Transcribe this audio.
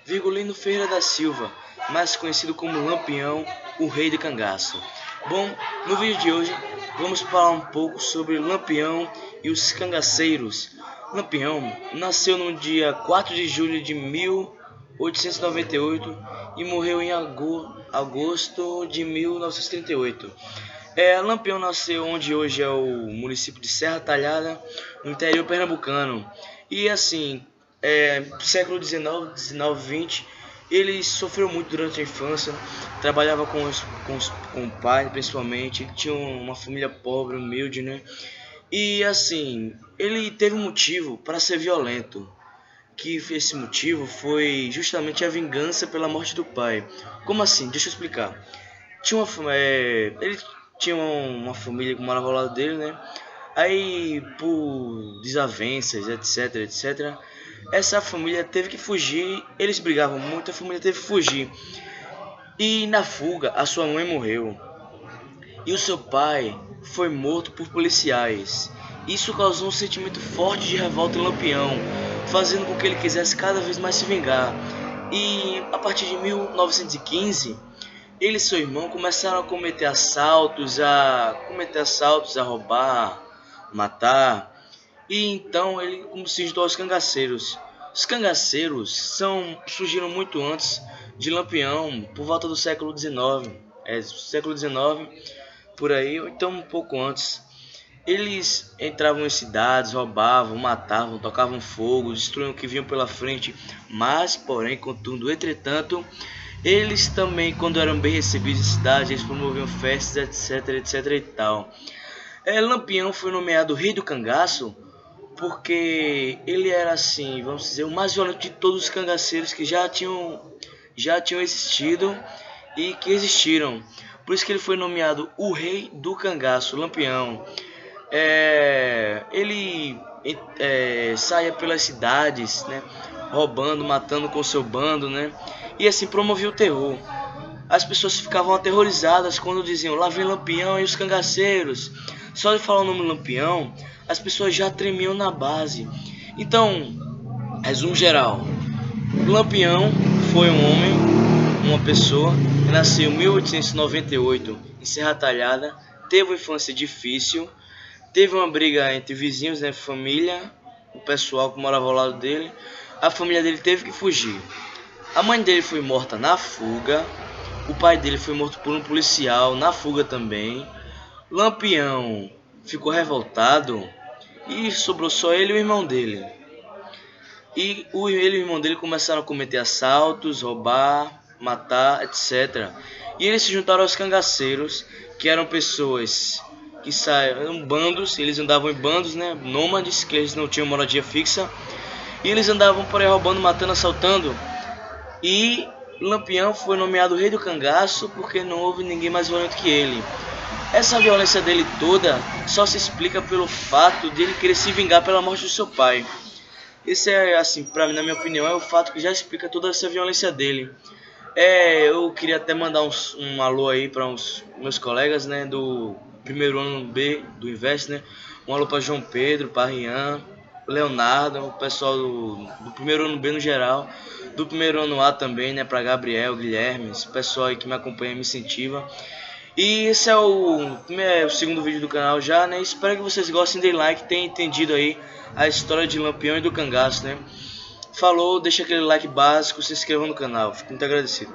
Virgulino Ferreira da Silva, mais conhecido como Lampião, o rei de cangaço. Bom, no vídeo de hoje vamos falar um pouco sobre Lampião e os cangaceiros. Lampião nasceu no dia 4 de julho de 1898 e morreu em agosto de 1938. Lampião nasceu onde hoje é o município de Serra Talhada, no interior pernambucano. E assim, século XIX, XX, ele sofreu muito durante a infância, trabalhava com o pai principalmente, tinha uma família pobre, humilde, né? E assim, ele teve um motivo para ser violento, que esse motivo foi justamente a vingança pela morte do pai. Como assim? Deixa eu explicar. Ele tinha uma família que morava ao lado dele, né? Aí, por desavenças, etc, essa família teve que fugir. Eles brigavam muito, a família teve que fugir. E na fuga, a sua mãe morreu. E o seu pai foi morto por policiais. Isso causou um sentimento forte de revolta em Lampião, fazendo com que ele quisesse cada vez mais se vingar. E a partir de 1915, ele e seu irmão começaram a cometer assaltos, a roubar, matar. E então ele se juntou aos cangaceiros. Os cangaceiros surgiram muito antes de Lampião, por volta do século XIX. Século XIX, por aí, ou então um pouco antes. Eles entravam em cidades, roubavam, matavam, tocavam fogo, destruíam o que vinham pela frente. Mas, porém, contudo, entretanto, eles também, quando eram bem recebidos em cidade, eles promoviam festas, etc e tal. Lampião foi nomeado Rei do Cangaço porque ele era, assim, vamos dizer, o mais violento de todos os cangaceiros que já tinham existido e que existiram. Por isso que ele foi nomeado o Rei do Cangaço, Lampião. Ele saía pelas cidades, né, roubando, matando com seu bando, né, e assim promovia o terror. As pessoas ficavam aterrorizadas quando diziam: lá vem Lampião e os cangaceiros. Só de falar o nome Lampião, as pessoas já tremiam na base. Então, resumo geral: Lampião foi um homem, uma pessoa que nasceu em 1898 em Serra Talhada, teve uma infância difícil, teve uma briga entre vizinhos, né, família, o pessoal que morava ao lado dele. A família dele teve que fugir. A mãe dele foi morta na fuga. O pai dele foi morto por um policial na fuga também. Lampião ficou revoltado e sobrou só ele e o irmão dele. Ele e o irmão dele começaram a cometer assaltos, roubar, matar, etc. E eles se juntaram aos cangaceiros, que eram pessoas que saíram bandos, eles andavam em bandos, né, nômades, que eles não tinham moradia fixa. E eles andavam por aí roubando, matando, assaltando. E Lampião foi nomeado Rei do Cangaço porque não houve ninguém mais violento que ele. Essa violência dele toda só se explica pelo fato de ele querer se vingar pela morte do seu pai. Esse assim, pra mim, na minha opinião, é o fato que já explica toda essa violência dele. Eu queria até mandar um alô aí para os meus colegas, né, do primeiro ano B do Invest, né? Um alô para João Pedro, para Rian, Leonardo, o pessoal do primeiro ano B no geral, do primeiro ano A também, né, para Gabriel, Guilherme, esse pessoal aí que me acompanha e me incentiva. E esse é o segundo vídeo do canal já, né? Espero que vocês gostem, deem like, tenham entendido aí a história de Lampião e do cangaço, né? Falou, deixa aquele like básico, se inscreva no canal, fico muito agradecido.